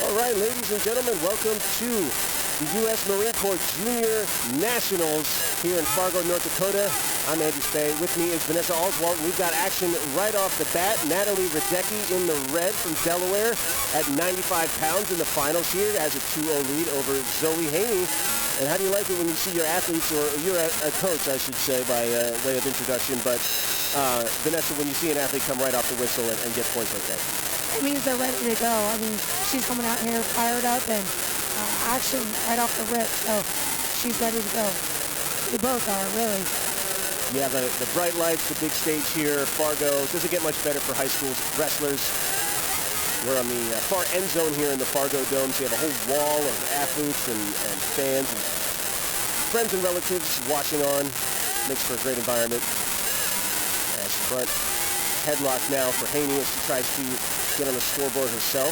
All right, ladies and gentlemen, welcome to the U.S. Marine Corps Junior Nationals here in Fargo, North Dakota. I'm Andy Spay. With me is Vanessa Oswalt. We've got action right off the bat. Natalie Radecki in the red from Delaware at 95 pounds in the finals here as a 2-0 lead over Zoey Haney. And how do you like it when you see your athletes, or you're a coach, I should say, by way of introduction, but Vanessa, when you see an athlete come right off the whistle and get points like that? It means they're ready to go. I mean, she's coming out here fired up and action right off the rip, so she's ready to go. They both are, really. Yeah, the bright lights, the big stage here, Fargo. Doesn't get much better for high school wrestlers. We're on the far end zone here in the Fargo Dome, so you have a whole wall of athletes and fans and friends and relatives watching on. Makes for a great environment. As front headlock now for Haney as she tries to get on the scoreboard herself.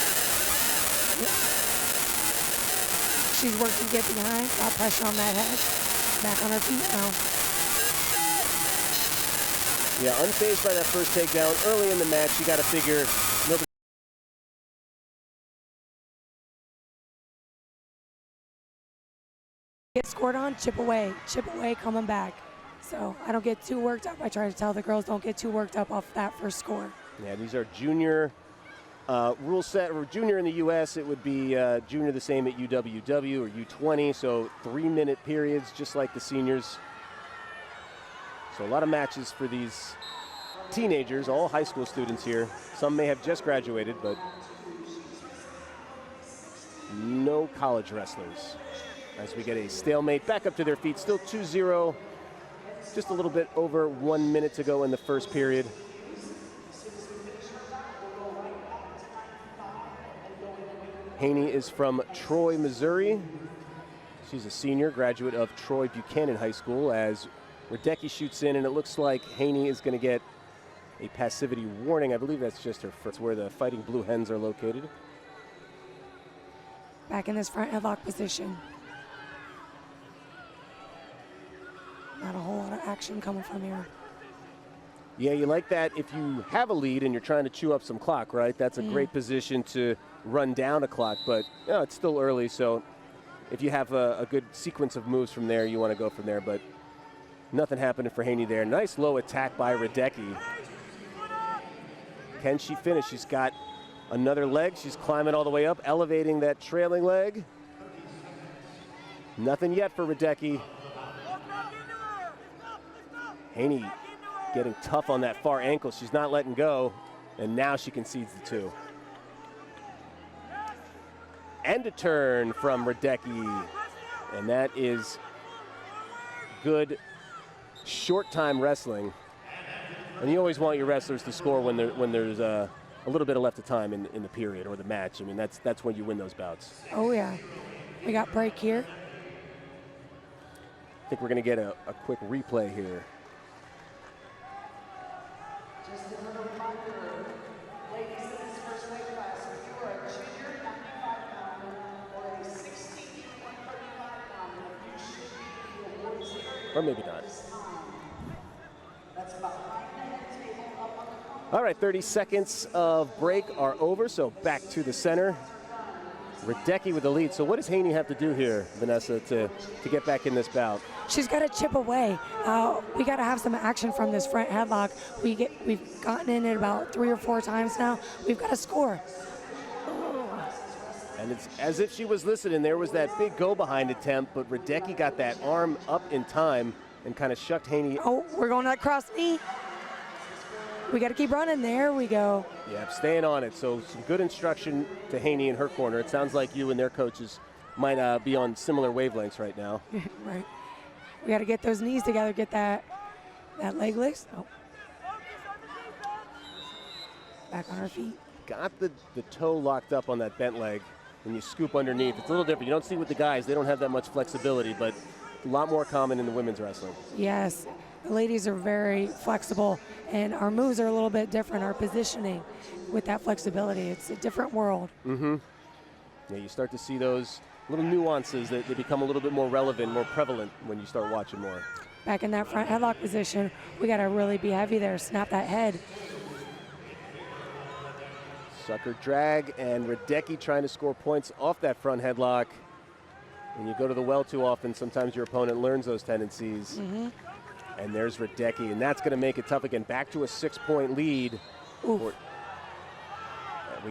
She's working to get behind, got pressure on that head. Back on her feet now. Yeah, unfazed by that first takedown. Early in the match, you got to figure nobody. Get scored on, chip away, coming back. So I don't get too worked up. I try to tell the girls don't get too worked up off that first score. Yeah, these are junior rule set, or junior in the U.S. It would be junior the same at UWW or U20, so 3-minute periods, just like the seniors. So a lot of matches for these teenagers, all high school students here. Some may have just graduated, but no college wrestlers. As we get a stalemate, back up to their feet, still 2-0. Just a little bit over 1 minute to go in the first period. Haney is from Troy, Missouri. She's a senior, graduate of Troy Buchanan High School, as Radecki shoots in, and it looks like Haney is going to get a passivity warning. I believe that's just her first, where the Fighting Blue Hens are located. Back in this front headlock position. Not a whole lot of action coming from here. Yeah, you like that if you have a lead and you're trying to chew up some clock, right? That's a great position to run down a clock, but you know, it's still early, so if you have a good sequence of moves from there, you want to go from there, but nothing happening for Haney there. Nice low attack by Radecki. Can she finish? She's got another leg. She's climbing all the way up, elevating that trailing leg. Nothing yet for Radecki. Haney getting tough on that far ankle. She's not letting go, and now she concedes the 2. And a turn from Radecki, and that is good short time wrestling. And you always want your wrestlers to score when there's a little bit of left of time in the period or the match. I mean, that's when you win those bouts. Oh yeah, we got break here. I think we're going to get a quick replay here. Or maybe not. All right, 30 seconds of break are over, so back to the center. Radecki with the lead. So what does Haney have to do here, Vanessa, to get back in this bout? She's got to chip away. We got to have some action from this front headlock. We've gotten in it about 3 or 4 times now. We've got to score. And it's as if she was listening. There was that big go-behind attempt, but Radecki got that arm up in time and kind of shucked Haney. Oh, we're going that cross knee. We got to keep running. There we go. Yeah, staying on it. So some good instruction to Haney in her corner. It sounds like you and their coaches might be on similar wavelengths right now. Right. We got to get those knees together, get that leg lift. Oh. Back on our feet. Got the toe locked up on that bent leg. When you scoop underneath, it's a little different. You don't see with the guys, they don't have that much flexibility, but a lot more common in the women's wrestling. Yes, the ladies are very flexible, and our moves are a little bit different, our positioning with that flexibility. It's a different world. Yeah, you start to see those little nuances that they become a little bit more relevant, more prevalent when you start watching more. Back in that front headlock position, we got to really be heavy there, snap that head. Sucker drag, and Radecki trying to score points off that front headlock. When you go to the well too often, sometimes your opponent learns those tendencies. And there's Radecki, and that's going to make it tough again. Back to a 6-point lead. We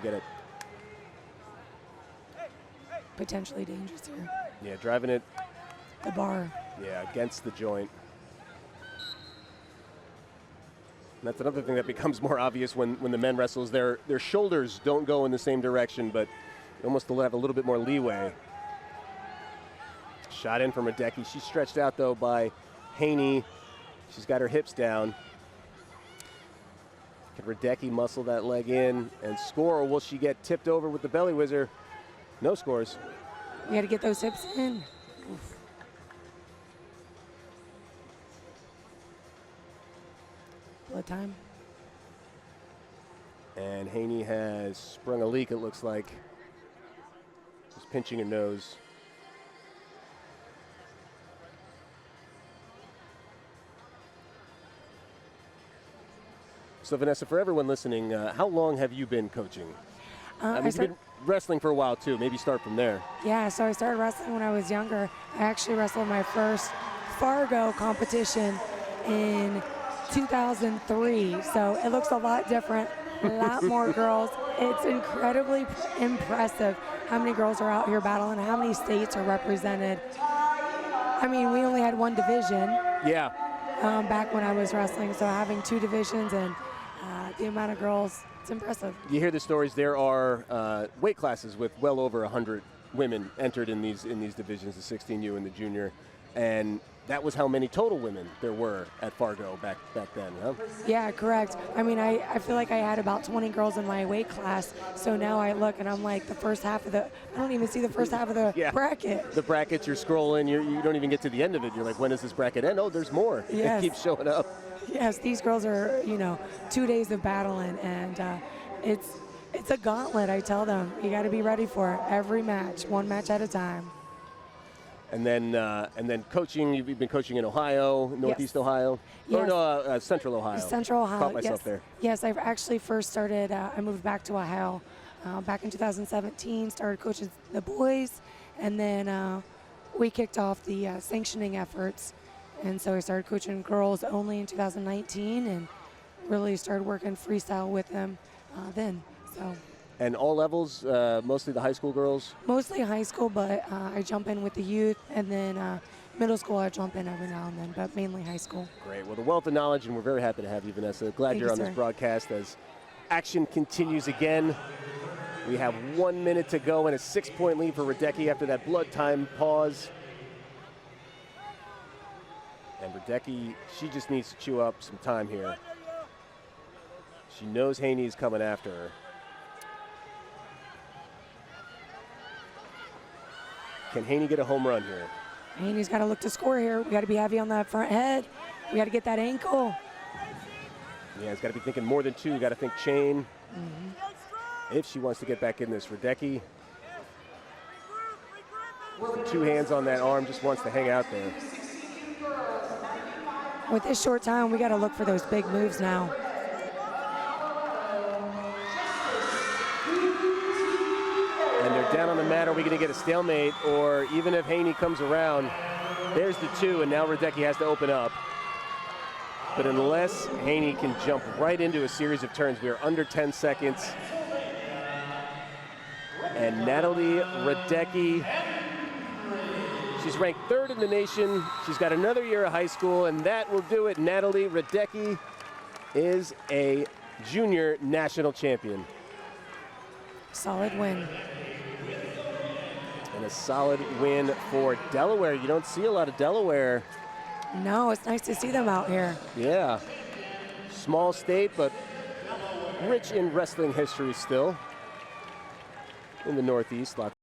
get it. Potentially dangerous here. Yeah, driving it. The bar. Yeah, against the joint. And that's another thing that becomes more obvious when the men wrestles. Their shoulders don't go in the same direction, but you almost have a little bit more leeway. Shot in from Radecki. She's stretched out, though, by Haney. She's got her hips down. Can Radecki muscle that leg in and score, or will she get tipped over with the belly whizzer? No scores. We got to get those hips in. Oof. Blood time. And Haney has sprung a leak, it looks like. Just pinching her nose. So, Vanessa, for everyone listening, how long have you been coaching? You've been wrestling for a while, too. Maybe start from there. Yeah, so I started wrestling when I was younger. I actually wrestled my first Fargo competition in 2003. So it looks a lot different, a lot more girls. It's incredibly impressive how many girls are out here battling, how many states are represented. I mean, we only had one division. Yeah. Back when I was wrestling, so having two divisions and the amount of girls, it's impressive. You hear the stories. There are weight classes with well over 100 women entered in these divisions, the 16U and the junior, and that was how many total women there were at Fargo back then, huh? Yeah, correct. I mean, I feel like I had about 20 girls in my weight class, so now I look and I'm like the first half of the, I don't even see the first half of the bracket. The brackets, you're scrolling, you don't even get to the end of it. You're like, when does this bracket end? Oh, there's more. Yes. It keeps showing up. Yes, these girls are, 2 days of battling, and it's a gauntlet, I tell them. You got to be ready for it. Every match, one match at a time. And then coaching, you've been coaching in Ohio, Northeast Ohio? Yes. Or no, Central Ohio. Central Ohio, Caught myself there. Yes, I've actually first started, I moved back to Ohio back in 2017, started coaching the boys, and then we kicked off the sanctioning efforts. And so I started coaching girls only in 2019 and really started working freestyle with them then. So. And all levels, mostly the high school girls? Mostly high school, but I jump in with the youth, and then middle school I jump in every now and then, but mainly high school. Great. Well, the wealth of knowledge, and we're very happy to have you, Vanessa. Glad you're on this broadcast as action continues again. We have 1 minute to go and a 6-point lead for Radecki after that blood time pause. And Radecki, she just needs to chew up some time here. She knows Haney's coming after her. Can Haney get a home run here? Haney's got to look to score here. We got to be heavy on that front head. We got to get that ankle. Yeah, he's got to be thinking more than two. You got to think chain. If she wants to get back in this, Radecki, with 2 hands on that arm, just wants to hang out there. With this short time, we got to look for those big moves now. And they're down on the mat. Are we going to get a stalemate? Or even if Haney comes around, there's the 2, and now Radecki has to open up. But unless Haney can jump right into a series of turns, we are under 10 seconds. And Natalie Radecki, she's ranked 3rd in the nation. She's got another year of high school, and that will do it. Natalie Radecki is a junior national champion. Solid win. And a solid win for Delaware. You don't see a lot of Delaware. No, it's nice to see them out here. Yeah. Small state, but rich in wrestling history still in the Northeast.